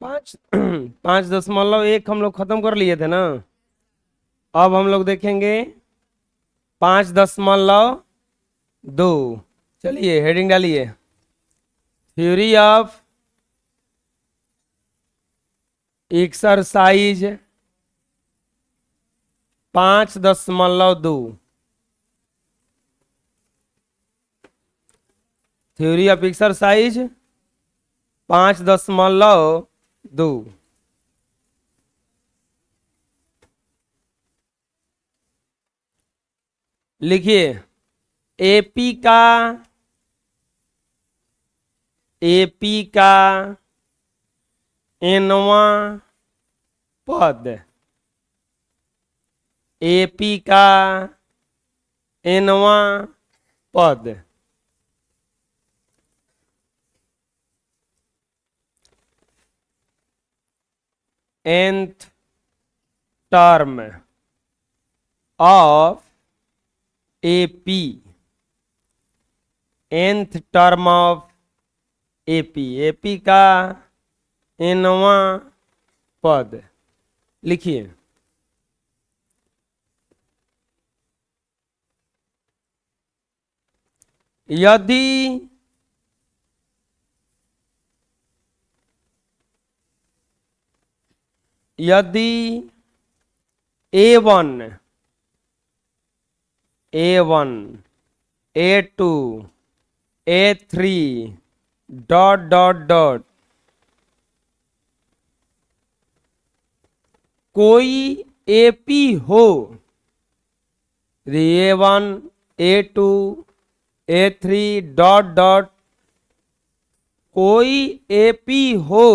पाँच 5.1 हम लोग खत्म कर लिए थे ना। अब हम लोग देखेंगे 5.2। चलिए हेडिंग डालिए, theory of exercise 5.2। Theory of exercise 5.2। लिखिए, एपी का एनवा पद, एपी का एनवा पद nth term of AP, nth term of AP, AP का एनवा पद। लिखिए, यदि यदि A1 A2 A3 dot dot dot कोई एपी हो, A1 A2 A3 dot dot कोई एपी हो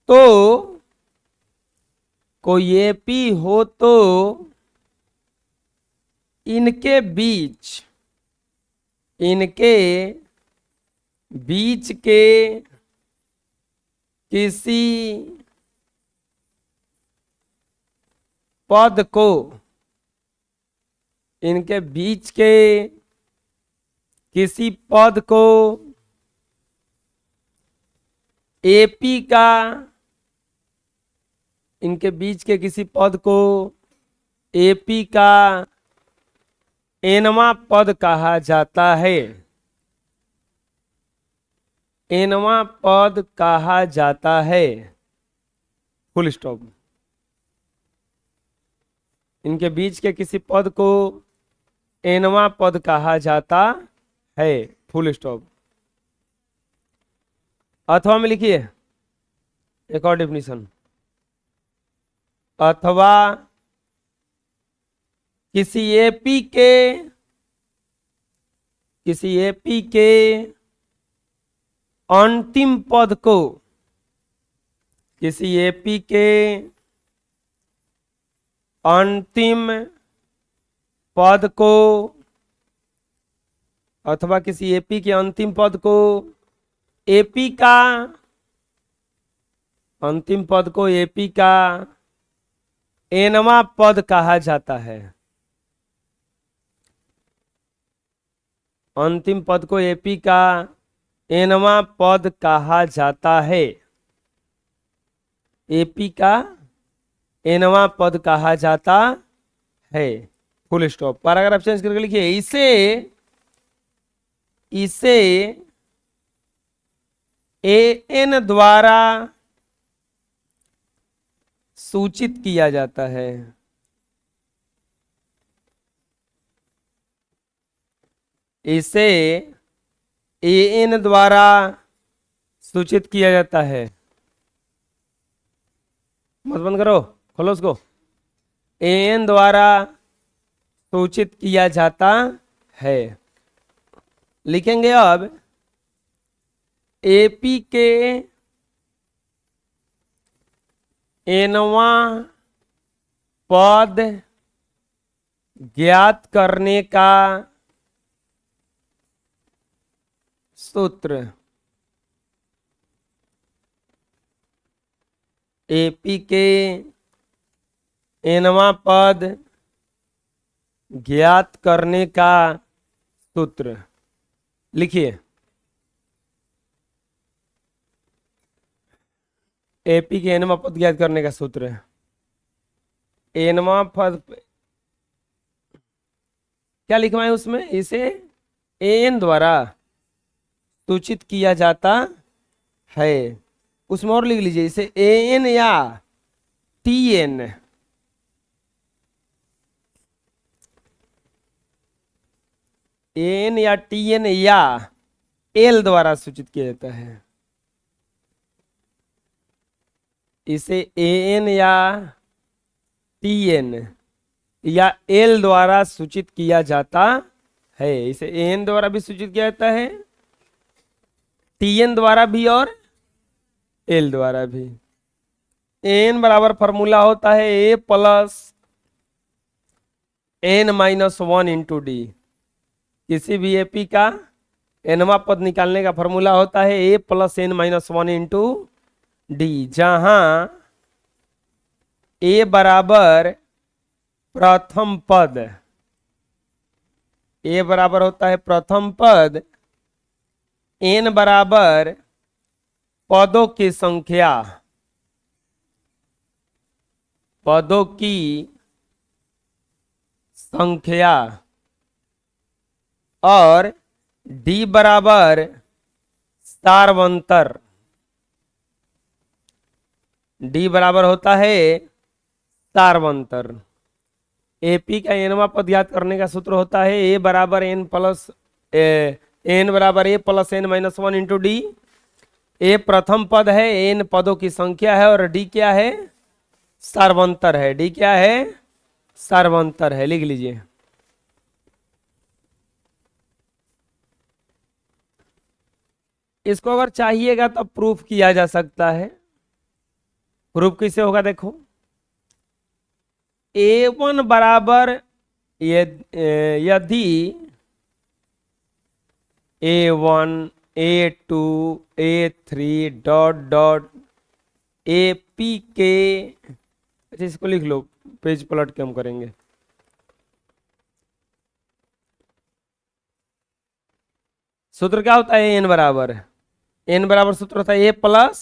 तो, कोई एपी हो तो इनके बीच के किसी पद को, इनके बीच के किसी पद को एपी का, इनके बीच के किसी पद को एपी का एनवा पद कहा जाता है। एनवा पद कहा जाता है, फुल स्टॉप। इनके बीच के किसी पद को एनवा पद कहा जाता है, फुल स्टॉप। अथवा में लिखिए एक और डेफिनेशन, अथवा किसी एपी के अंतिम पद को, किसी एपी के अंतिम पद को, अथवा किसी एपी के अंतिम पद को एपी का, अंतिम पद को एपी का एनवा पद कहा जाता है। अंतिम पद को एपी का एनवा पद कहा जाता है, एपी का एनवा पद कहा जाता है, फुल स्टॉप। पैराग्राफ चेंज करके लिखिए, इसे एन द्वारा सूचित किया जाता है। इसे एन द्वारा सूचित किया जाता है, मत बंद करो, खोलो उसको। एन द्वारा सूचित किया जाता है। लिखेंगे अब, एपी के एनवा पद ज्ञात करने का सूत्र, एपी के एनवा पद ज्ञात करने का सूत्र। लिखिए, एपी के एनवा पद ज्ञात करने का सूत्र है। एनवा पद क्या लिखवाएं उसमें, इसे एन द्वारा सूचित किया जाता है। उसमें और लिख लीजिए, इसे एन या टी एन, एन या टी एन या एल द्वारा सूचित किया जाता है। इसे एन या टी एन या एल द्वारा सूचित किया जाता है। इसे एन द्वारा भी सूचित किया जाता है, टी एन द्वारा भी और एल द्वारा भी। एन बराबर फॉर्मूला होता है a plus n minus one into d. किसी भी एपी का एनवा पद निकालने का फॉर्मूला होता है a plus n minus one into d, जहां ए बराबर प्रथम पद, ए बराबर होता है प्रथम पद, एन बराबर पदों की संख्या, पदों की संख्या, और डी बराबर सार्वंतर। डी बराबर होता है सार्वंतर। एपी का एनवा पद ज्ञात करने का सूत्र होता है ए बराबर एन प्लस एन बराबर a plus n minus one into d. A प्रथम पद है, एन पदों की संख्या है, और डी क्या है, सार्वंतर है। डी क्या है, सार्वंतर है। लिख लीजिए। इसको अगर चाहिएगा तो प्रूफ किया जा सकता है। प्रूफ कैसे होगा, देखो A1 बराबर यदि A1 A2 A3 dot dot AP के, अच्छा इसको लिख लो, पेज पलट के हम करेंगे। सूत्र क्या होता है, एन बराबर सूत्र होता है a plus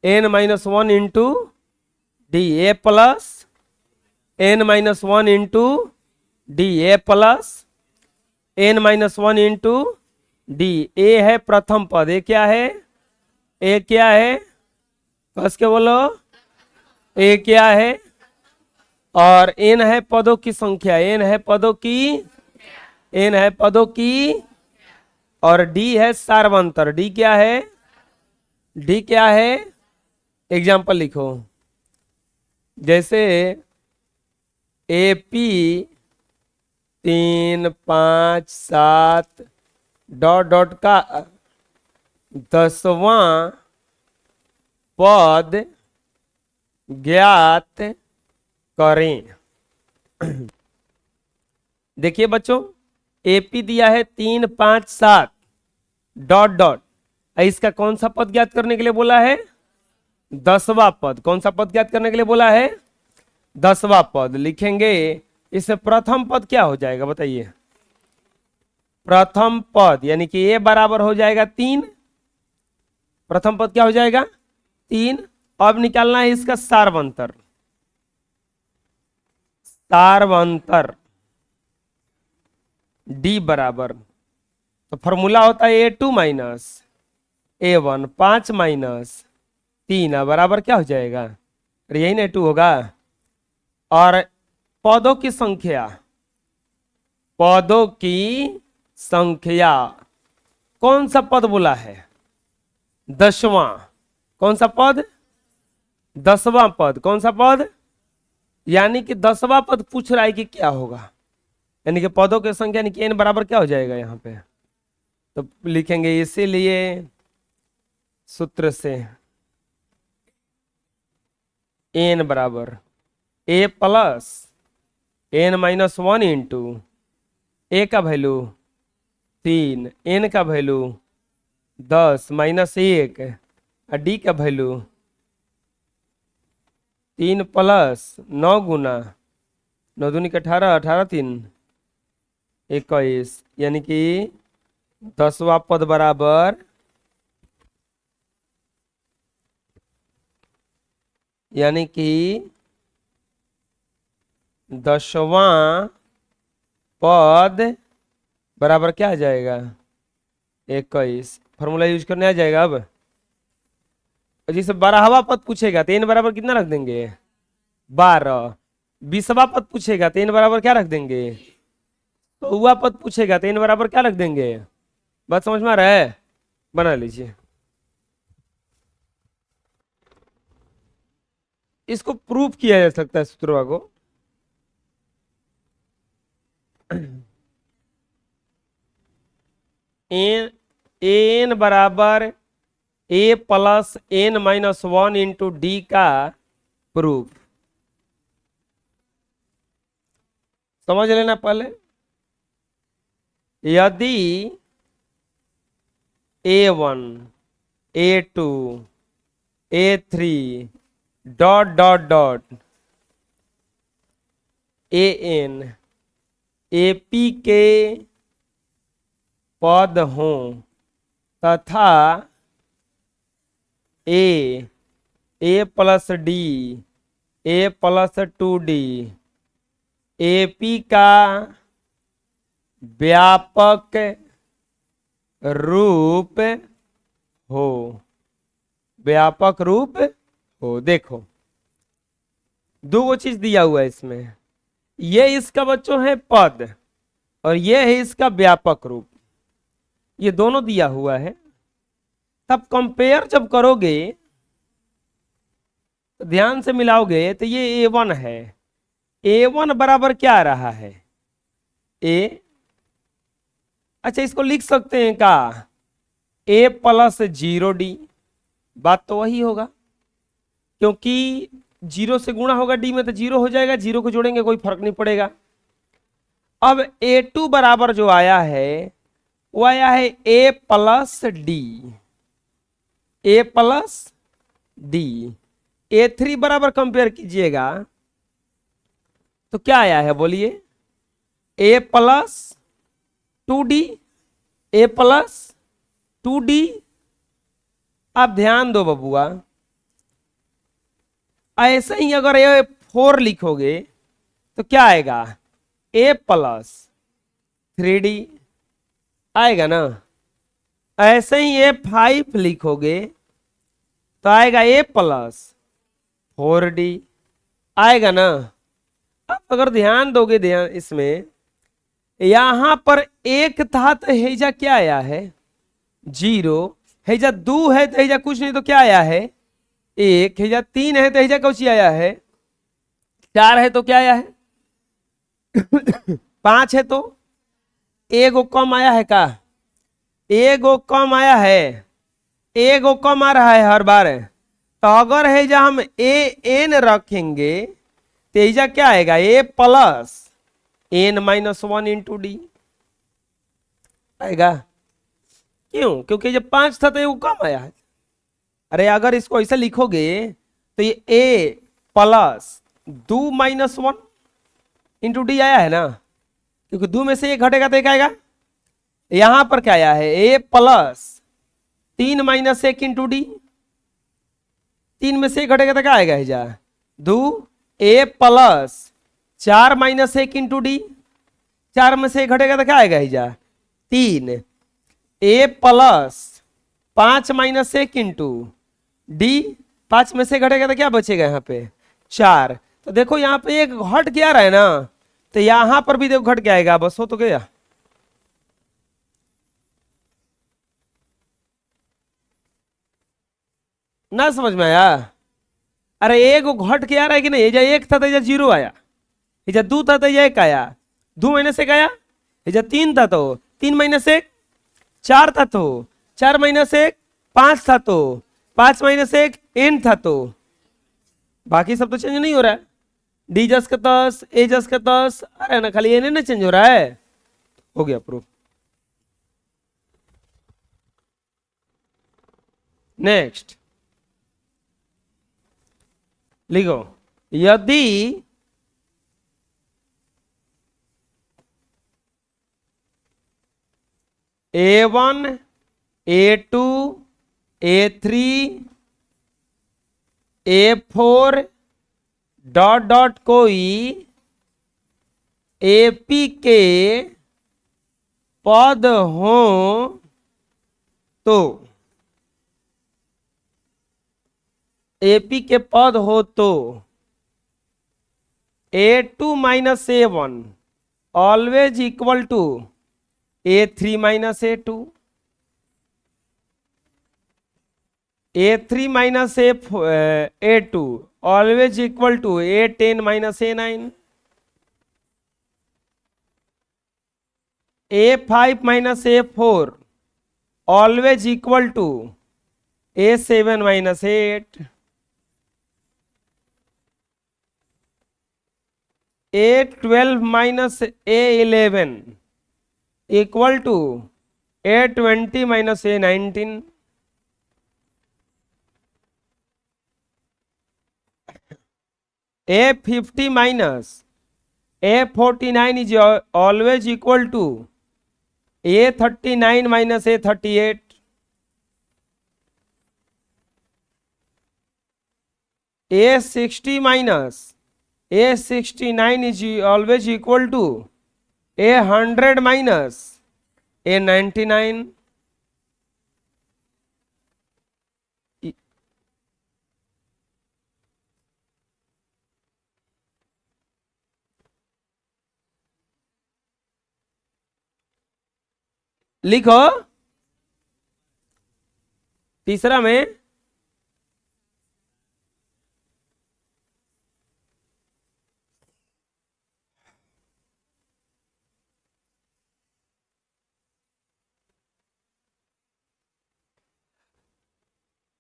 n minus one into d. A plus n minus one into d, a plus n minus one into d. A है प्रथम पद, ए क्या है, ए क्या है, कस के बोलो, ए क्या है, और एन है पदों की संख्या, एन है पदों की, एन है पदों की, और डी है सार्वंतर। डी क्या है, डी क्या है, एग्जाम्पल लिखो। जैसे एपी 3 5 7 डॉट डॉट का 10वां पद ज्ञात करें। देखिए बच्चों, एपी दिया है 3 5 7 डॉट डॉट, इसका कौन सा पद ज्ञात करने के लिए बोला है, 10वां पद। कौन सा पद ज्ञात करने के लिए बोला है, 10वां पद। लिखेंगे, इससे प्रथम पद क्या हो जाएगा बताइए, प्रथम पद यानी कि ए बराबर हो जाएगा 3, प्रथम पद क्या हो जाएगा 3। अब निकालना है इसका सार्वंतर, सार्वंतर डी बराबर, तो फॉर्मूला होता है A2 माइनस A1, 5 माइनस 3 बराबर क्या हो जाएगा, अरे यही ना 2 होगा। और पदों की संख्या, पदों की संख्या, कौन सा पद बोला है, 10वां। कौन सा पद, 10वां पद। कौन सा पद, यानी कि 10वां पद पूछ रहा है कि क्या होगा, यानी कि पदों की संख्या, यानी कि एन बराबर क्या हो जाएगा यहाँ पे, तो लिखेंगे इसीलिए सूत्र से एन बराबर a plus n minus one into a का वैल्यू 3, एन का वैल्यू 10 माइनस 1, और डी का वैल्यू 3 प्लस 9 गुना 9 दूनी 18, 18 3 21, यानी कि 10वां पद बराबर यानी कि 10वां पद बराबर क्या आ जाएगा 21। फॉर्मूला यूज करने आ जाएगा अब। और जिसे 12वां पद पूछेगा तो n बराबर कितना रख देंगे 12। 20वां पद पूछेगा तो n बराबर क्या रख देंगे। 100वां पद पूछेगा तो n बराबर क्या रख देंगे। बात समझ में आ रहा है, बना लीजिए। इसको प्रूफ किया जा सकता है सूत्रों को। एन बराबर a plus n minus 1 into d का प्रूफ समझ लेना पहले। यदि A1 A2 A3 dot dot dot AN AP के पद हों तथा a plus d a plus 2D AP का व्यापक रूप हो, व्यापक रूप हो। देखो दो चीज दिया हुआ है इसमें, ये इसका बच्चों है पद और ये है इसका व्यापक रूप, ये दोनों दिया हुआ है। तब कंपेयर जब करोगे तो ध्यान से मिलाओगे तो ये A1 है। A1 बराबर क्या आ रहा है ए, अच्छा इसको लिख सकते हैं का A प्लस 0D। बात तो वही होगा क्योंकि 0 से गुणा होगा D में तो 0 हो जाएगा, 0 को जोड़ेंगे कोई फर्क नहीं पड़ेगा। अब A2 बराबर जो आया है वो आया है A plus D, A plus D. A3 बराबर कंपेयर कीजिएगा तो क्या आया है बोलिए A plus 2D, A plus 2D। आप ध्यान दो बबुआ, ऐसे ही अगर A4 लिखोगे तो क्या आएगा A प्लस 3D आएगा ना। ऐसे ही A5 लिखोगे तो आएगा A प्लस 4D आएगा ना। अब अगर ध्यान दोगे, ध्यान इसमें यहां पर एक था तो हेजा क्या आया है 0, हेजा 2 है तो हेजा कुछ नहीं तो क्या आया है 1, हेजा 3 है तो हेजा कुछ आया है 4 है तो क्या आया है 5 है तो एगो कम आया है का, एगो कम आया है, एगो कम आ रहा है हर बार। तो अगर है जब हम एन रखेंगे तो एजा क्या आएगा a plus n minus 1 into d आएगा। क्यों, क्योंकि जब 5 था तो ये कम आया है। अरे अगर इसको ऐसे लिखोगे तो ये a plus 2 minus 1 into D आया है ना, क्योंकि 2 में से एक घटेगा तो एक आएगा। यहां पर क्या आया है a plus 3 minus 1 into D, 3 में से एक घटेगा तो क्या आएगा जा 2। ए प्लस 4 माइनस 1 इंटू डी, 4 में से एक घटेगा तो क्या आएगा जा 3। ए प्लस 5 माइनस 1 इंटू डी, 5 में से घटेगा तो क्या बचेगा यहाँ पे 4। तो देखो यहाँ पे एक घट क्या रहा है ना, तो यहां पर भी देखो घट के आएगा, बस हो तो गया। ना समझ में आया। अरे एक घट के आ रहा है कि नहीं, एजा 1 था तो एजा 0 आया, एजा 2 था तो एजा 1 आया, 2 माइनस 1 आया, एजा 3 था तो 3 माइनस 1 4 था तो 4 माइनस 1 5 था तो 5 माइनस 1 n था तो बाकी सब तो चेंज नहीं हो रहा है। डी जस का 10 ए जस का 10 अरे ना, खाली एन ना चेंज हो रहा है। हो गया प्रूफ। नेक्स्ट लिखो, यदि A1 A2 A3 A4 dot dot कोई AP के पद हो तो, AP के पद हो तो A2 minus A1 always equal to A3 minus A2, A3 minus A2 always equal to A10 minus A9, A5 minus A4 always equal to A7 minus A8, A12 minus A11 equal to A20 minus A19, A50 minus A49 is always equal to A39 minus A38, A60 minus A69 is always equal to A100 minus A99, लिखो तीसरा में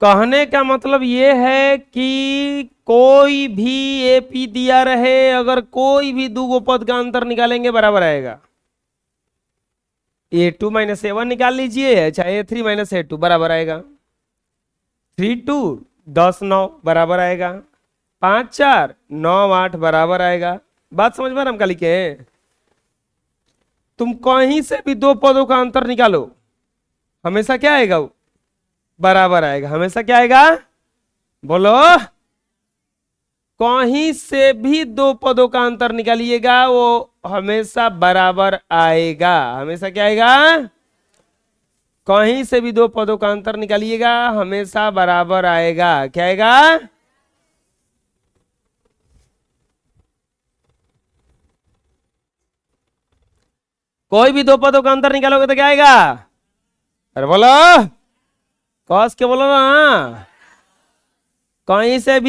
कहने का मतलब ये है कि कोई भी AP दिया रहे, अगर कोई भी दो पद का अंतर निकालेंगे बराबर आएगा। A2 माइनस A1 निकाल लीजिए, चाहे A3 माइनस A2 बराबर आएगा। 3 2 10 9 बराबर आएगा। 5 4 9 8 बराबर आएगा। बात समझ में हम क्या लिखे हैं? तुम कहीं से भी दो पदों का अंतर निकालो, हमेशा क्या आएगा? वो बराबर आएगा। हमेशा क्या आएगा? बोलो। कहीं से भी दो पदों का अंतर निकालिएगा, वो हमेशा बराबर आएगा। हमेशा क्या आएगा? कहीं से भी दो पदों का अंतर निकालिएगा, हमेशा बराबर आएगा। क्या आएगा? कोई भी दो पदों का अंतर निकालोगे तो क्या आएगा? अरे बोलो, कस के बोलो ना। कहीं से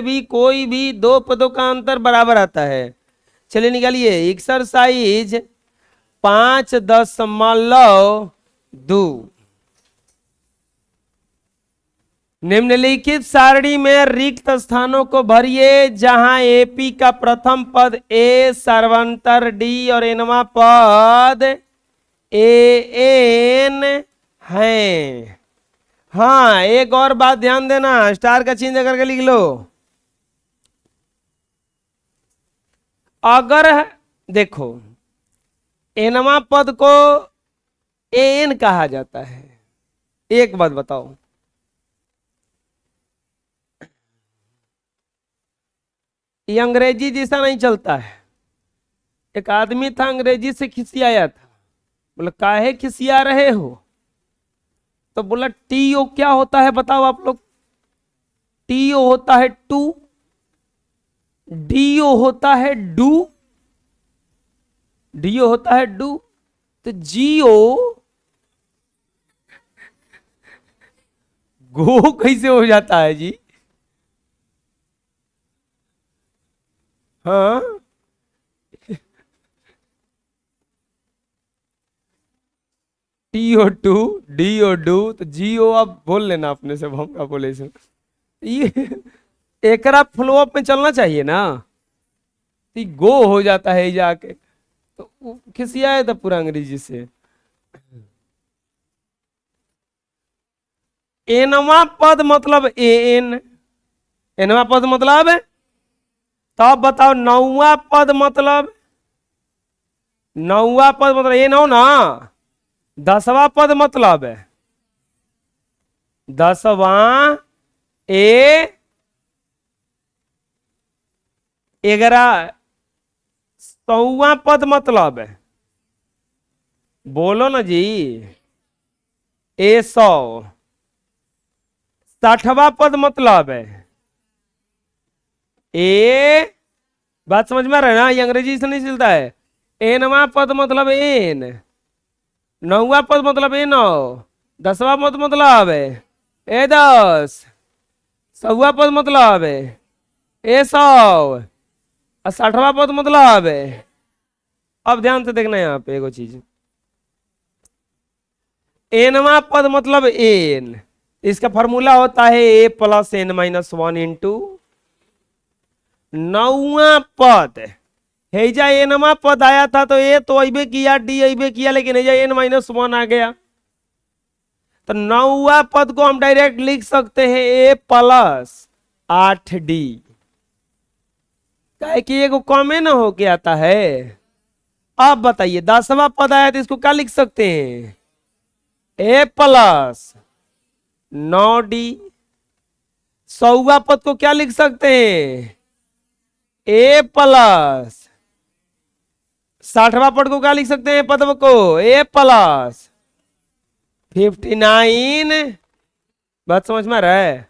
भी कोई भी दो पदों का अंतर बराबर आता है। चलिए निकालिए। एक्सरसाइज 5.2 निम्नलिखित सारणी में रिक्त स्थानों को भरिए जहां AP का प्रथम पद A सर्वांतर D और nवां पद AN है। हाँ, एक और बात ध्यान देना, स्टार का चिन्ह करके लिख लो। अगर देखो nवां पद को AN कहा जाता है, एक बात बताओ, ये अंग्रेजी जैसा नहीं चलता है। एक आदमी था, अंग्रेजी से खिसियाया था। बोला काहे खिसिया रहे हो? तो बोला TO क्या होता है बताओ आप लोग। TO होता है टू, DO होता है डू, DO होता है डू, तो GO गो कैसे हो जाता है जी? हाँ, TO टू, DO डू, तो GO आप बोल लेना अपने से, हम क्या बोले इसे। ये एकरा फ्लोअप में चलना चाहिए ना, तो गो हो जाता है जाके, तो खिसियाया था पूरा अंग्रेजी से। एनवा पद मतलब AN, एनवा पद मतलब, तब बताओ नौवा पद मतलब, नौवा पद मतलब ये नौ ना। 10वां पद मतलब है 10वां A 11 100वां पद मतलब है, बोलो ना जी, ए 100। 60वां पद मतलब है ए, बात समझ में आ रहा है ना, ये अंग्रेजी से नहीं चलता है। एनवा पद मतलब एन, 9वां पद मतलब ए 9, 10वां पद मतलब है ए 10, 100वां पद मतलब है ए 100, और 60वां पद मतलब है। अब ध्यान से देखना यहाँ पे एगो चीज, एनवा पद मतलब एन, इसका फॉर्मूला होता है a plus n minus 1 into 9वां पद। हेजा एनवा पद आया था तो ए तो अबे किया, डी अबे किया, लेकिन हेजा एन माइनस 1 आ गया, तो 9वां पद को हम डायरेक्ट लिख सकते हैं ए प्लस 8d, क्या कि एगो कमे ना हो के आता है। अब बताइए 10वां पद आया तो इसको क्या लिख सकते हैं ए प्लस 9d। 100वां पद को क्या लिख सकते हैं ए प्लस, 60वां पद को क्या लिख सकते हैं पद को ए प्लस 59। बात समझ में आ रहा है,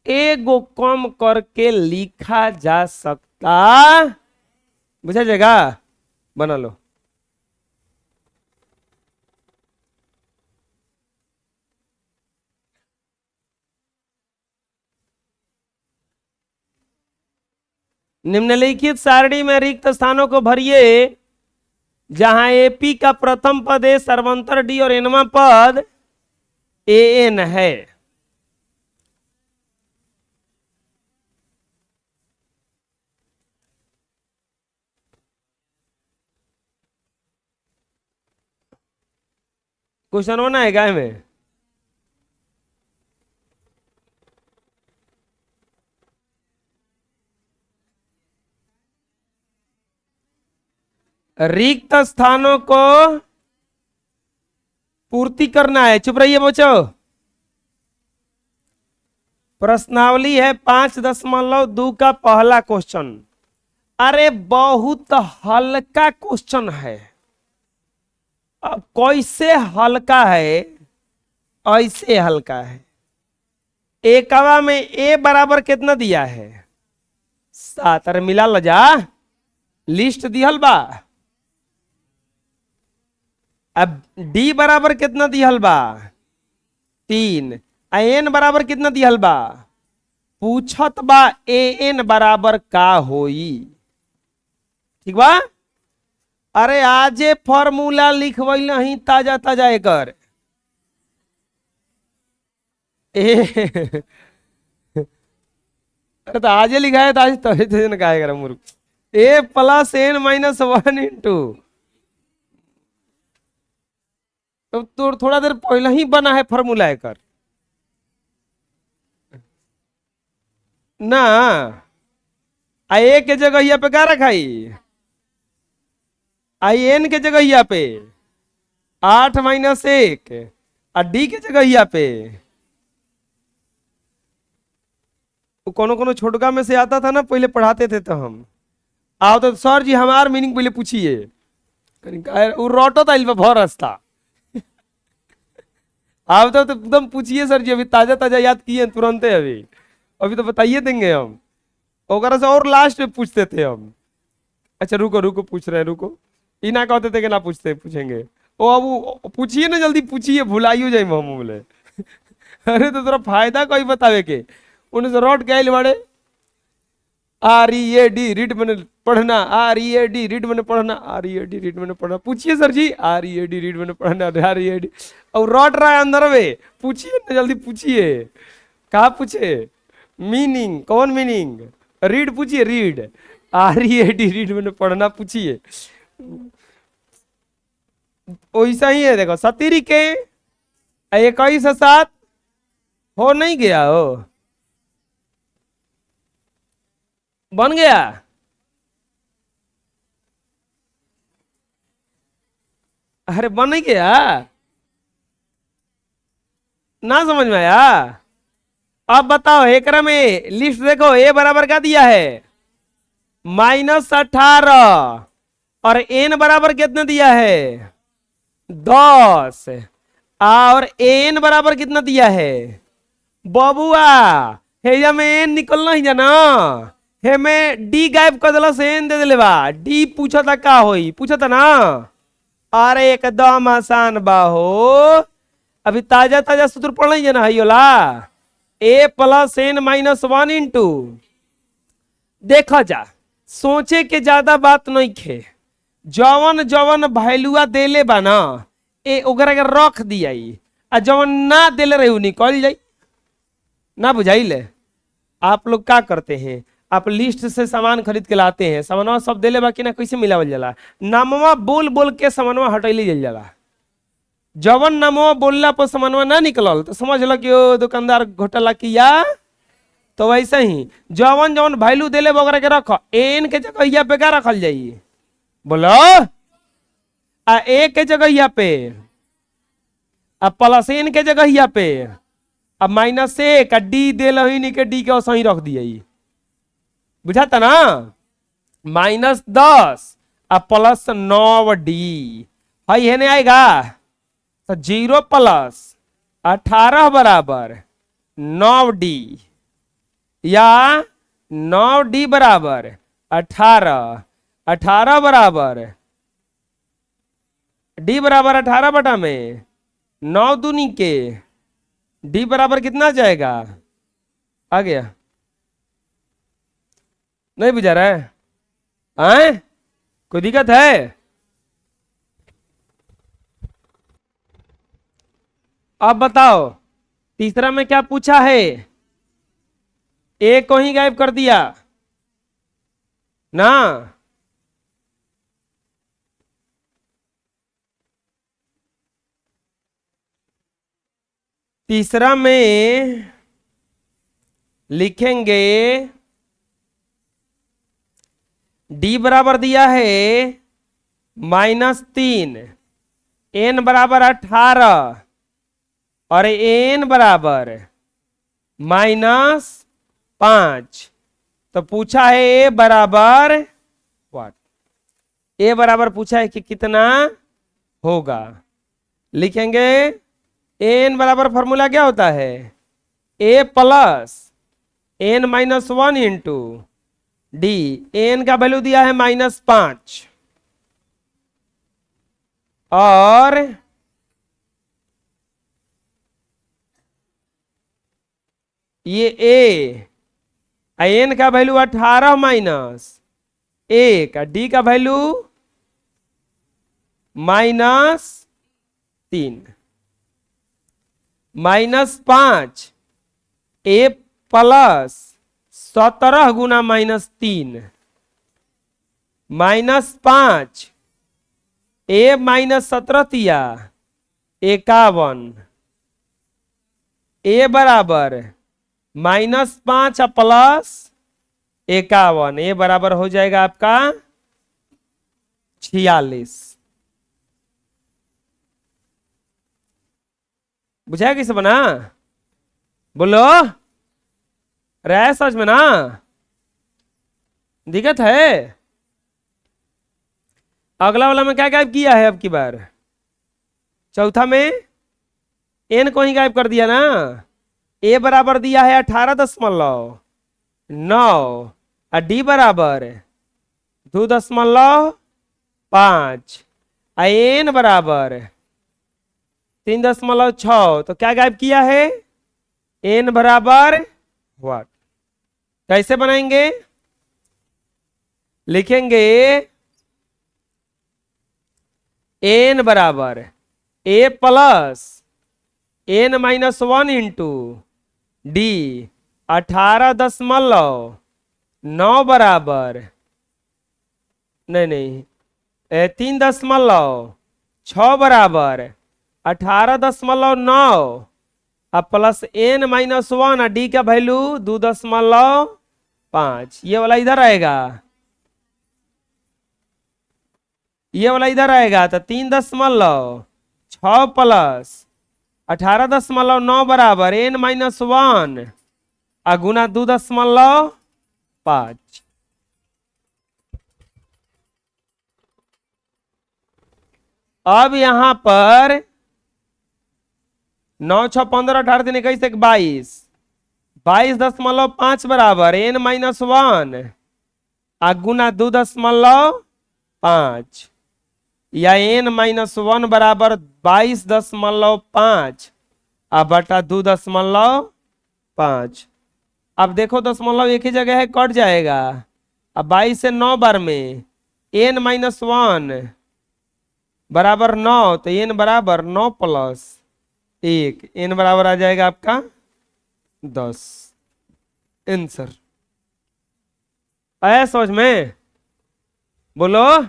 एगो कम करके लिखा जा सकता, बुझा जाएगा, बना लो। निम्नलिखित सारणी में रिक्त स्थानों को भरिए जहां एपी का प्रथम पद ए सर्वंतर डी और एनवा पद ए एन है। क्वेश्चन होना है क्या में, रिक्त स्थानों को पूर्ति करना है। चुप रहिए बच्चों, प्रश्नावली है 5.2 का पहला क्वेश्चन। अरे बहुत हल्का क्वेश्चन है। अब कैसे हल्का है, ऐसे हल्का है। एकवा में ए बराबर कितना दिया है 7, अरे मिला लजा, लिस्ट दिहल बा। अब डी बराबर कितना दिहल बा 3, एन बराबर कितना दिहल बा, पूछत बा ए एन बराबर का होई, ठीक बा। अरे आजे फॉर्मूला लिखवैल ही ताजा ताजा एकर ए अरे तो आजे लिखा है तो आज तो क्या करा मुर्ख, ए प्लस एन माइनस 1 इंटू, तो थोड़ा देर पहले ही बना है फॉर्मूला एकर ना। ए के जगह यहाँ पे क्या रखाई, आई एन के जगह यहाँ पे 8 माइनस 1, और डी के जगह यहाँ पे कोनो कोनो छोटका में से आता था ना, पहले पढ़ाते थे तो हम आओ तो सर जी हमार मीनिंग पहले पूछिए, वो रोटो था भर रास्ता आप तो एकदम पूछिए सर जी, अभी ताजा ताजा याद किए तुरंत, अभी अभी तो बताइए देंगे हम, ओकरा से और लास्ट में पूछते थे हम। अच्छा रुको रुको पूछ रहे हैं, रुको, ई ना कहते थे कि ना पूछते, पूछेंगे ओ अब वो पूछिए ना, जल्दी पूछिए, भुलाइयो जाए हम बोले अरे तो थोड़ा फायदा कोई बतावे के, उन्हें से रट गए बड़े, R E A D read मैंने पढ़ना, R E A D read मैंने पढ़ना, R E A D read मैंने पढ़ना, पूछिए sir ji R E A D read मैंने पढ़ना, आर ई ए डी, और रट रहा है अंदर में, पूछिए ना जल्दी पूछिए, कहा पूछे, मीनिंग कौन मीनिंग, रीड पूछिए, read are E A D read मैंने पढ़ना पूछिए। वैसा ही है, देखो 17 के 21 7 हो नहीं गया, हो बन गया, अरे बन नहीं गया, ना समझ में आया। अब बताओ एकरा में लिस्ट देखो, ए बराबर क्या दिया है -18 और n बराबर कितना दिया है 10 और n बराबर कितना दिया है बबुआ हे में n निकलना ही जाना हे में d गायब कर दिला से n दे दिले बा d पूछा था का होई पूछा था ना अरे एकदम आसान बा हो अभी ताजा ताजा सूत्र पढ़ लीजिए ना हईला a plus n minus 1 into देखा जा सोचे के ज्यादा बात नहीं खे जवन जवन वैल्यूआ देले बा ना ए ओकरा के रख दिया आ जवन ना देले रही निकल जाई ना बुझाइले आप लोग क्या करते हैं आप लिस्ट से सामान खरीद के लाते हैं सामानवा सब देले बा कि ना कैसे मिलावल जाला नामवा बोल बोल के सामानवा हटैली जल जाला जवन नामवा बोलला पर सामानवा ना निकलल तो समझ लो कि ओ दुकानदार घोटाला किया तो वैसे ही जवन जवन वैल्यू देले बा के रख एन के जगह यहाँ पे क्या रखल जाई बोलो आ ए के जगह यहाँ पे आ प्लस एन के जगह यहाँ पे अब -1 डी दे लही के डी के सही रख दिया बुझाता ना -10 आ प्लस 9 डी हई है आएगा तो 0 प्लस 18 बराबर 9 डी या 9 डी बराबर 18 18 बराबर डी बराबर 18 बटा में 9 दूनी के डी बराबर कितना जाएगा आ गया नहीं बुझा रहा है आए? कोई दिक्कत है अब बताओ तीसरा में क्या पूछा है ए को ही गायब कर दिया ना तीसरा में लिखेंगे डी बराबर दिया है -3 एन बराबर 18 और एन बराबर -5 तो पूछा है ए बराबर व्हाट ए बराबर पूछा है कि कितना होगा लिखेंगे एन बराबर फॉर्मूला क्या होता है a plus n -1 into d n का वैल्यू दिया है -5 और ये ए एन का वैल्यू 18 -1 डी का वैल्यू -3 -5 ए प्लस 17 गुना -3 -5 ए -17 तिया 51 ए बराबर -5 प्लस 51 ए बराबर हो जाएगा आपका 46 बुझाया किसे बना बोलो रहा समझ में ना दिक्कत है अगला वाला में क्या गायब किया है अब की बार चौथा में एन को ही गायब कर दिया ना ए बराबर दिया है 18.9 और डी बराबर 2.5 एन बराबर 3.6 तो क्या गायब किया है एन बराबर व्हाट कैसे बनाएंगे लिखेंगे एन बराबर a plus n -1 into D 18.9 बराबर नहीं 3.6 बराबर 18.9 प्लस एन -1 डी का वैल्यू 2.5 ये वाला इधर आएगा ये वाला इधर आएगा तो 3.6 प्लस 18.9 बराबर एन -1 गुना 2.5 अब यहां पर 9 6 15 18 3 21 1 22 22.5 बराबर n माइनस 1 आ गुना 2.5 या n माइनस 1 बराबर 22.5 आ बटा 2.5। अब देखो दशमलव एक ही जगह है, कट जाएगा। अब 22 से 9 बार में n माइनस 1 बराबर 9, तो n बराबर 9 प्लस 1, n बराबर आ जाएगा आपका 10। आंसर आया समझ में? बोलो।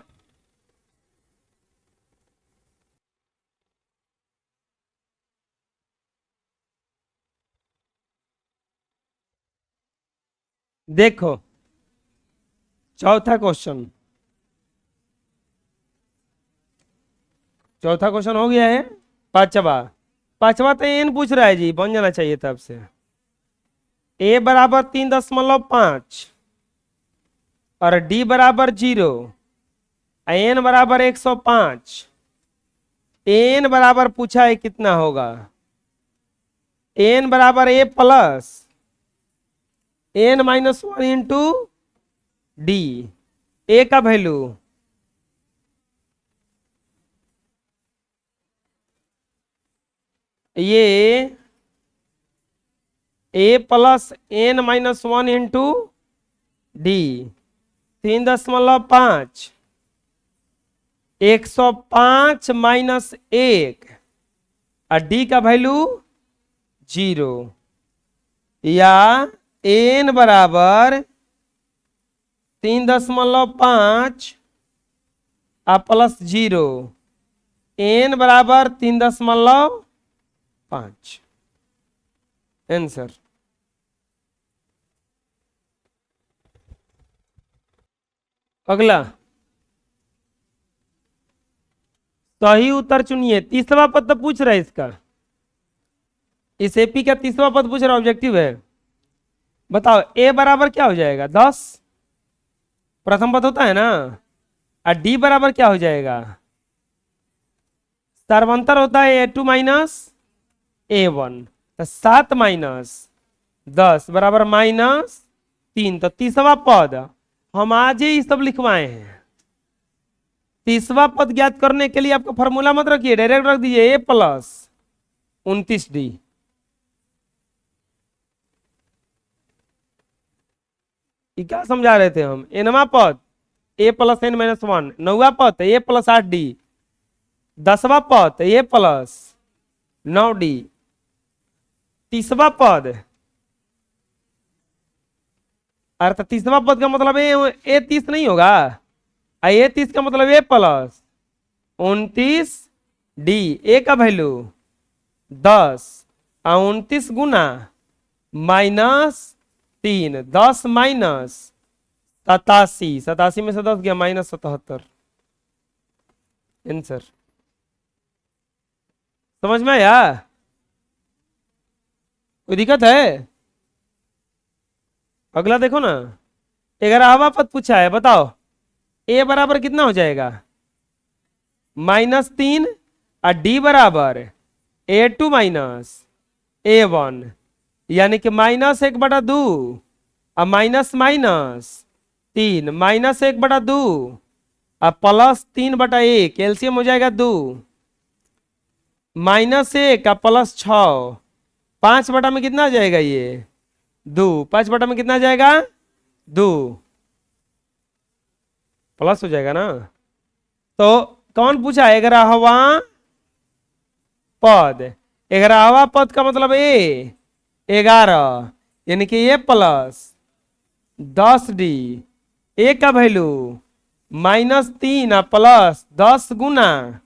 देखो चौथा क्वेश्चन, चौथा क्वेश्चन हो गया है। पांचवा, पांचवा तो एन पूछ रहा है जी, बन जाना चाहिए तब से। ए बराबर 3.5 और डी बराबर 0, एन बराबर 105। एन बराबर पूछा है कितना होगा? एन बराबर a plus n minus 1 into d. A का वैल्यू ये a plus n minus 1 into d 3.5, 105 minus 1 और डी का वैल्यू 0, या एन बराबर 3.5 और प्लस 0, एन बराबर 3.5। आंसर अगला सही उत्तर चुनिए। तीसरा पद तो पूछ रहा है इसका, इस एपी का तीसरा पद पूछ रहा, ऑब्जेक्टिव है। बताओ ए बराबर क्या हो जाएगा? 10 प्रथम पद होता है ना। और डी बराबर क्या हो जाएगा? सर्वांतर होता है ए टू माइनस ए वन, तो 7 माइनस 10 बराबर -3। तो तीसरा पद हम आज ही सब लिखवाए हैं। तीसरा पद ज्ञात करने के लिए आपको फॉर्मूला मत रखिए, डायरेक्ट रख दीजिए ए प्लस 29D। क्या समझा रहे थे हम? एनवा पद ए प्लस एन माइनस 1, नौवा पद ए प्लस 8D, 10वां पद ए प्लस 9D, तीसवा पद, अर्थात तीसवा पद का मतलब ए 30 नहीं होगा। ए 30 का मतलब ए प्लस 29D। ए का वैल्यू 10 और 29 गुना -3, 10 माइनस 87, 87 में से 10 गया -77। आंसर समझ में आया? कोई दिक्कत है? अगला देखो ना, 11वां पद पूछा है, बताओ ए बराबर कितना हो जाएगा? -3 और डी बराबर A2 माइनस A1, यानी कि -1/2 और माइनस माइनस 3, -1/2 और प्लस 3/1, एलसीएम हो जाएगा 2, -1 और प्लस 6, 5 बटा में कितना आ जाएगा? ये 2, 5 बटा में कितना आ जाएगा? 2, प्लस हो जाएगा ना। तो कौन पूछा? 11वां पद। 11वां पद का मतलब ए 11, यानी कि ए प्लस 10D। ए का वैल्यू -3 और प्लस 10 गुना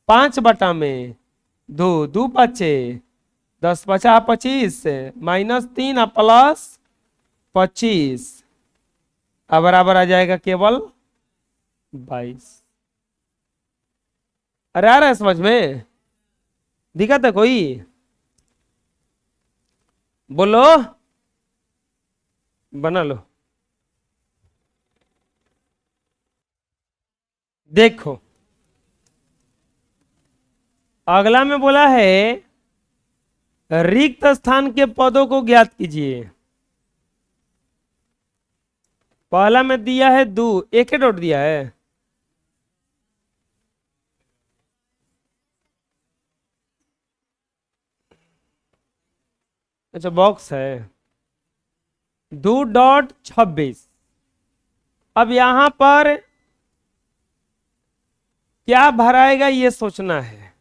5 बटा में 2, 2 5 10 5 25, -3 और प्लस 25 अब बराबर आ जाएगा केवल 22। अरे आ रहा है समझ में? दिक्कत है कोई? बोलो, बना लो। देखो अगला में बोला है रिक्त स्थान के पदों को ज्ञात कीजिए। पहला में दिया है दू, एक ही डॉट दिया है। अच्छा बॉक्स है, 2.26। अब यहां पर क्या भराएगा ये सोचना है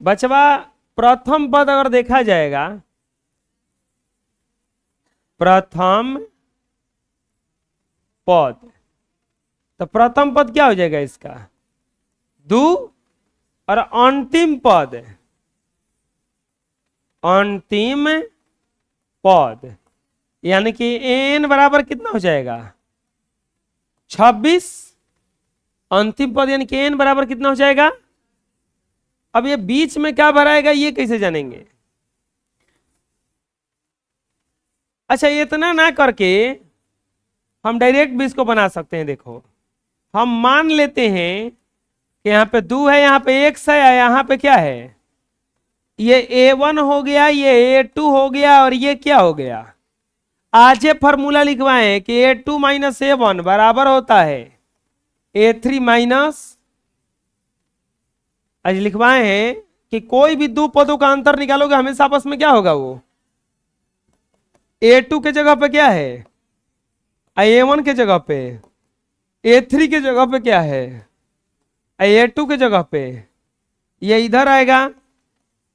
बचवा। प्रथम पद अगर देखा जाएगा, प्रथम पद, तो प्रथम पद क्या हो जाएगा इसका, दू, और अंतिम पद, अंतिम पद यानी कि n बराबर कितना हो जाएगा, 26। अंतिम पद यानी कि n बराबर कितना हो जाएगा। अब ये बीच में क्या भराएगा ये कैसे जानेंगे। अच्छा इतना ना करके हम डायरेक्ट भी इसको बना सकते हैं। देखो हम मान लेते हैं कि यहाँ पे दो है, यहाँ पे x है, यहाँ पे क्या है, ये a1 हो गया, ये a2 हो गया, और ये क्या हो गया। आज ये फॉर्मूला लिखवाएं कि a2 माइनस a1 बराबर होता है a3 माइनस, आज लिखवाए हैं कि कोई भी दो पदों का अंतर निकालोगे हमेशा आपस में क्या होगा, वो a2 के जगह पे क्या है, a1 के जगह पे, a3 के जगह पे क्या है, a2 के जगह पे, ये इधर आएगा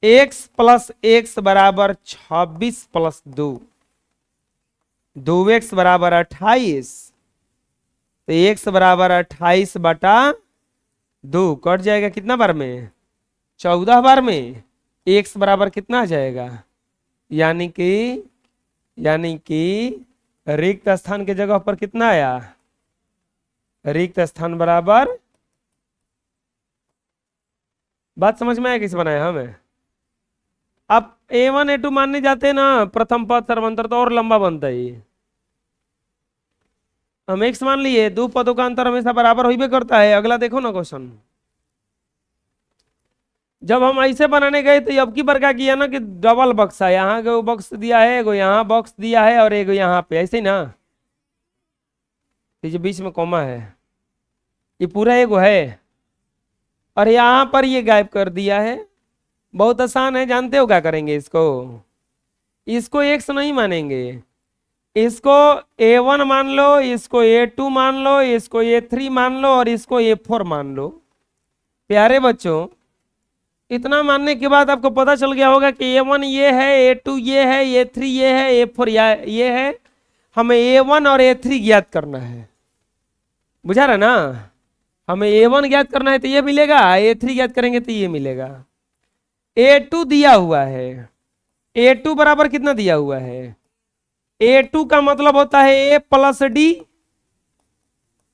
x प्लस x बराबर 26 प्लस 2, 2x बराबर 28, तो x बराबर 28 बटा 2 कट जाएगा कितना बार में, 14 बार में। x बराबर कितना आ जाएगा, यानी कि रिक्त स्थान के जगह पर कितना आया, रिक्त स्थान बराबर, बात समझ में आया कैसे बनाया हमें। अब a1 a2 मानने जाते हैं ना प्रथम पद सर्वंतर, तो और लंबा बनता है ये। हम x मान लिए, दो पदों का अंतर हमेशा बराबर होइबे करता है। अगला देखो ना क्वेश्चन, जब हम ऐसे बनाने गए तो अब की बार क्या किया ना कि डबल बक्स है, यहाँ को बॉक्स दिया है, एगो यहाँ बॉक्स दिया है, और एगो यहाँ पे, ऐसे ही ना, ये जो बीच में कॉमा है ये पूरा एगो है, और यहाँ पर ये गायब कर दिया है। बहुत आसान है, जानते हो क्या करेंगे, इसको x नहीं मानेंगे, इसको a1 मान लो, इसको a2 मान लो, इसको a3 मान लो, और इसको a4 मान लो। प्यारे बच्चों इतना मानने के बाद आपको पता चल गया होगा कि a1 ये है, a2 ये है, a3 ये है, a4 ये है। हमें a1 और a3 ज्ञात करना है, बुझा रहा ना। हमें a1 ज्ञात करना है तो ये मिलेगा, a3 ज्ञात करेंगे तो ये मिलेगा। a2 दिया हुआ है, a2 बराबर कितना दिया हुआ है, a2 का मतलब होता है a प्लस डी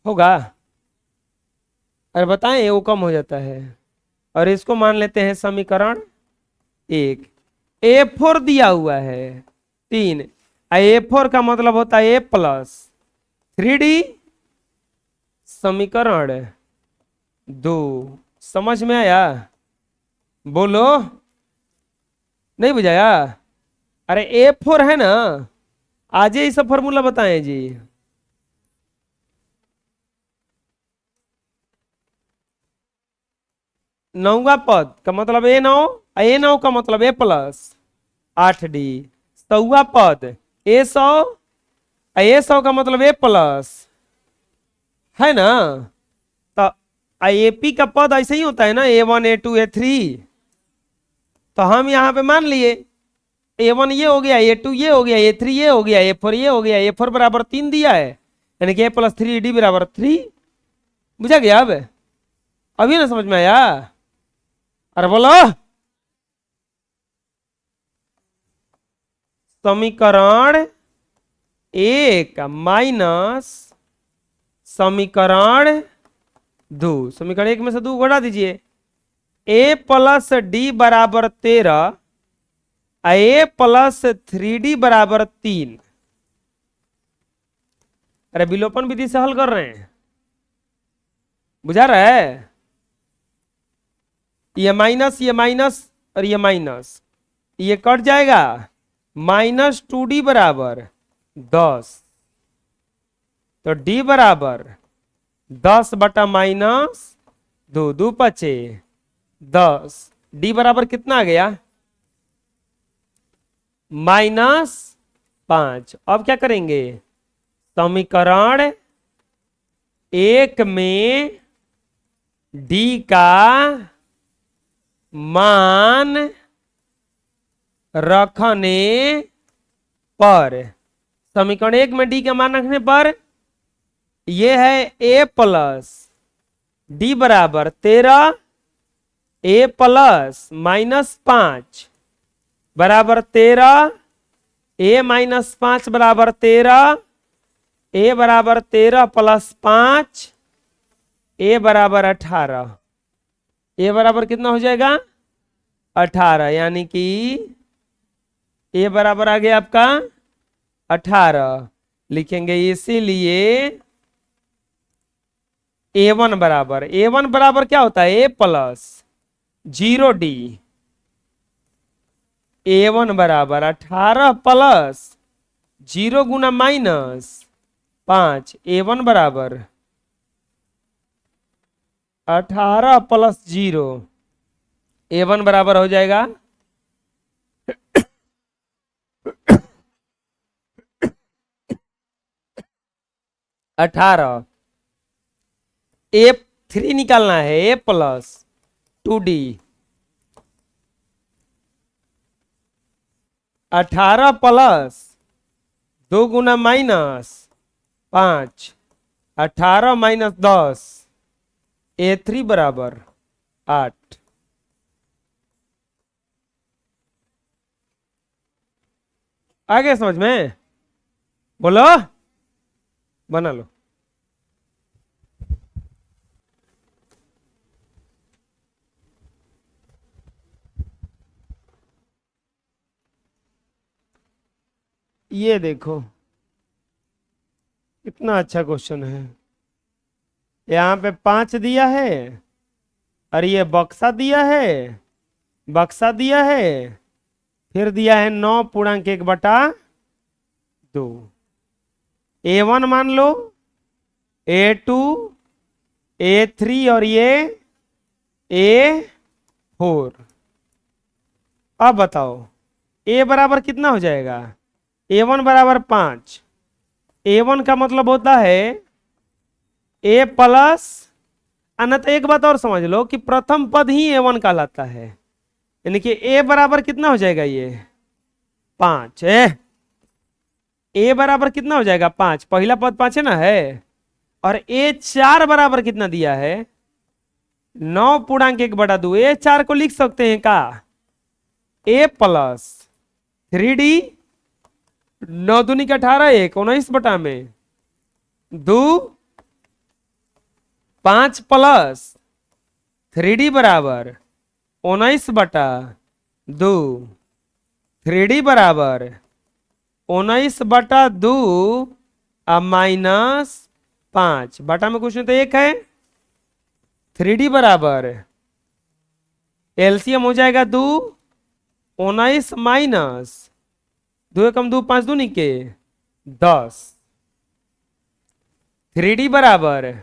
होगा। अरे बताएं वो कम हो जाता है, और इसको मान लेते हैं समीकरण 1। a4 दिया हुआ है 3, a4 का मतलब होता है a प्लस 3d समीकरण 2। समझ में आया, बोलो, नहीं बुझाया। अरे a4 है ना, आज ही सब फॉर्मूला बताएं जी। नौवा पद का मतलब a9 का मतलब a प्लस 8d। 100वां पद a100 का मतलब a प्लस, है ना। तो AP का पद ऐसे ही होता है ना, a1 a2 a3। तो हम यहां पे मान लिए a1 ये हो गया, a2 ये हो गया, a3 ये हो गया, a4 ये हो गया। a4 बराबर 3 दिया है, यानी कि a प्लस 3d बराबर 3। बुझा गया अब, अभी ना समझ में आया। अरे बोलो, समीकरण 1 माइनस समीकरण 2, समीकरण 1 में से 2 घटा दीजिए। a प्लस डी बराबर 13, a प्लस 3d बराबर 3। अरे विलोपन विधि से हल कर रहे हैं, बुझा रहा है। ये माइनस और ये माइनस, ये कट जाएगा। -2d बराबर 10, तो d बराबर 10 बटा -2, 2 पचे 10, d बराबर कितना आ गया? -5। अब क्या करेंगे? समीकरण 1 में d का मान रखने पर, समीकरण 1 में d का मान रखने पर ये है a प्लस डी बराबर 13, a प्लस -5 बराबर 13, a -5 बराबर 13, a बराबर 13 प्लस 5, a बराबर 18। a बराबर कितना हो जाएगा? 18, यानी कि a बराबर आ गया आपका 18। लिखेंगे इसीलिए a1 बराबर क्या होता है? a plus 0d। a1 बराबर 18 प्लस 0 गुना -5, a1 बराबर 18 प्लस 0, a1 बराबर हो जाएगा 18। a3 निकालना है, a plus 2d, 18 plus 2 Guna -5, 18 minus 10, a3 बराबर 8। आ गया समझ में? बोलो, बना लो। ये देखो कितना अच्छा क्वेश्चन है। यहाँ पे 5 दिया है और ये बक्सा दिया है, बक्सा दिया है, फिर दिया है 9 पूर्णांक 1/2। a1 मान लो, a2, a3 और ये a4। अब बताओ a बराबर कितना हो जाएगा? a1 बराबर 5। a1 का मतलब होता है a प्लस, अन्यथा एक बात और समझ लो कि प्रथम पद ही a1 कहलाता है, यानी कि a बराबर कितना हो जाएगा? ये 5 है। a बराबर कितना हो जाएगा? 5, पहला पद 5 है ना, है। और a4 बराबर कितना दिया है? 9 पूर्णांक 1/2। a4 को लिख सकते हैं का? a प्लस 3d, 9 दूनी का 18, 1 19 बटा में 2, 5 प्लस 3d बराबर 19/2, 3d बराबर 19/2 -5 बटा में कुछ नहीं तो 1 है। 3d बराबर एलसीएम हो जाएगा 2, 19 माइनस 2 एकम 2, 5 दूनी के 10। 3d बराबर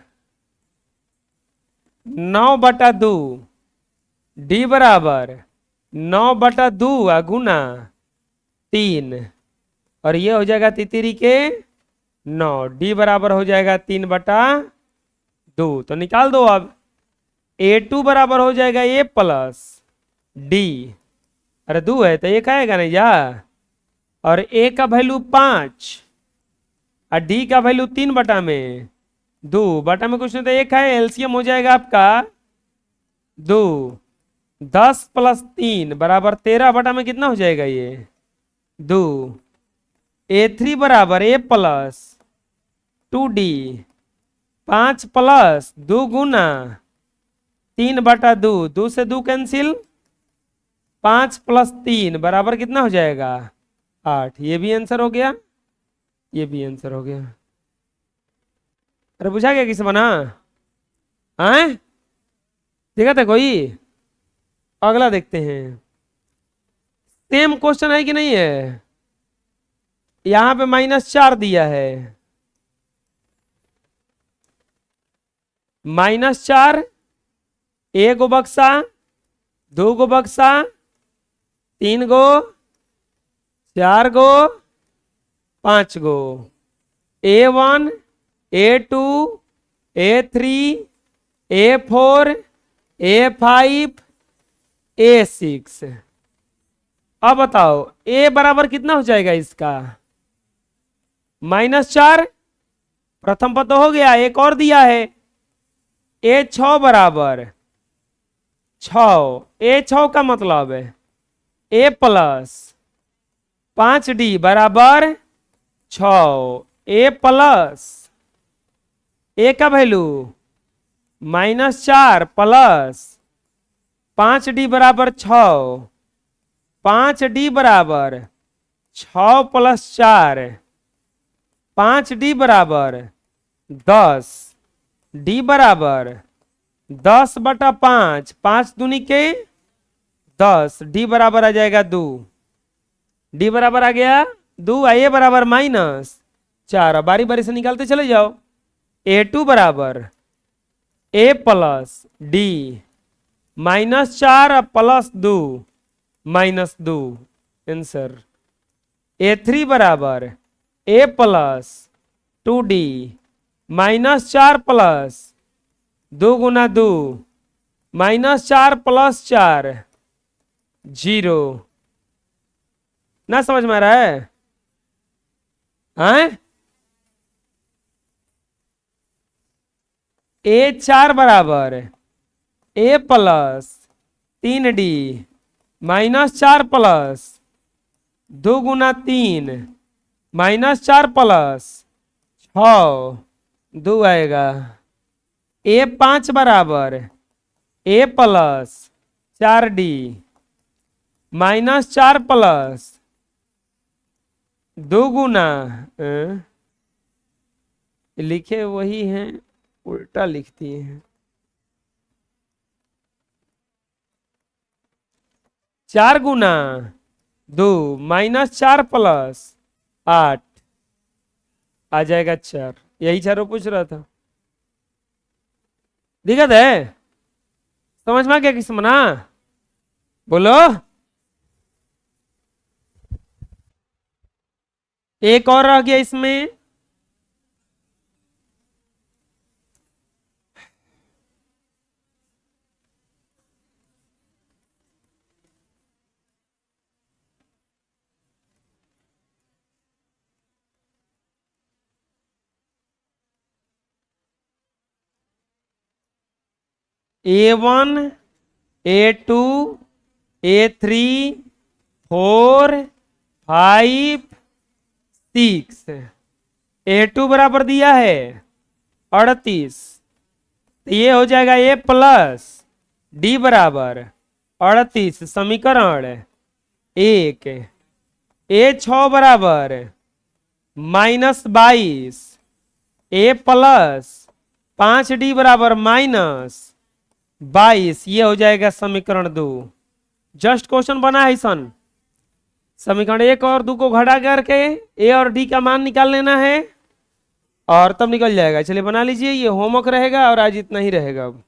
9/2, d बराबर 9/2 गुना 3, और ये हो जाएगा तितरी के 9, d बराबर हो जाएगा 3/2। तो निकाल दो अब। a2 बराबर हो जाएगा a प्लस d, अरे 2 है तो 1 आएगा नहीं जा, और a का वैल्यू 5 और d का वैल्यू 3/2, बटा में कुछ नहीं तो 1 है। एलसीएम हो जाएगा आपका 2, 10 प्लस 3 बराबर 13 बटा में कितना हो जाएगा? ये 2। a3 बराबर a प्लस 2d, 5 प्लस 2 गुना 3/2, 2 से 2 कैंसिल, 5 प्लस 3 बराबर कितना हो जाएगा? 8। ये भी आंसर हो गया, ये भी आंसर हो गया। अरे बुझा गया किसे बना? आए देखा था कोई? अगला देखते हैं। सेम क्वेश्चन है कि नहीं है? यहां पे -4 दिया है, -4, 1 गो बक्सा, 2 गो बक्सा, 3 गो, 4 गो, 5 गो, A1, A2, A3, A4, A5, A6। अब बताओ A बराबर कितना हो जाएगा इसका? -4, प्रथम पद तो हो गया, एक और दिया है A6 बराबर 6, A6 का मतलब है A प्लस 5D बराबर 6, A प्लस A का वैल्यू -4 प्लस 5D बराबर 6, 5D बराबर 6 प्लस 4, 5D बराबर 10, D बराबर 10/5, 5 दूनी के 10, D बराबर आ जाएगा 2, D बराबर आ गया 2, A बराबर -4। अब बारी बारी से निकालते चले जाओ। A2 बराबर A plus D, -4 plus 2, -2, answer. A3 बराबर A plus 2D, -4 plus 2 Guna 2, -4 plus 4, 0। ना समझ में आ रहा है? हैं? A4 बराबर A plus 3D, -4 plus 2 Guna 3, -4 plus 6, 2 आएगा। A5 बराबर A प्लस 4D, -4 प्लस 2 गुना, लिखे वही हैं, उल्टा लिखती हैं। 4 गुना 2, -4 प्लस 8 आ जाएगा 4। यही चारों पूछ रहा था। दिक्कत है? समझ में आ गया किस्म ना? बोलो। एक और रह गया इसमें, A1, A2, A3, 4, 5, 6। A2 बराबर दिया है 38, तो ये हो जाएगा A प्लस D बराबर 38, समीकरण 1। A6 बराबर -22, A प्लस 5D बराबर -22, ये हो जाएगा समीकरण 2। जस्ट क्वेश्चन बना है सन। समीकरण 1 और 2 को घटा करके A और D का मान निकाल लेना है और तब निकल जाएगा। चलिए बना लीजिए, ये होमवर्क रहेगा और आज इतना ही रहेगा। अब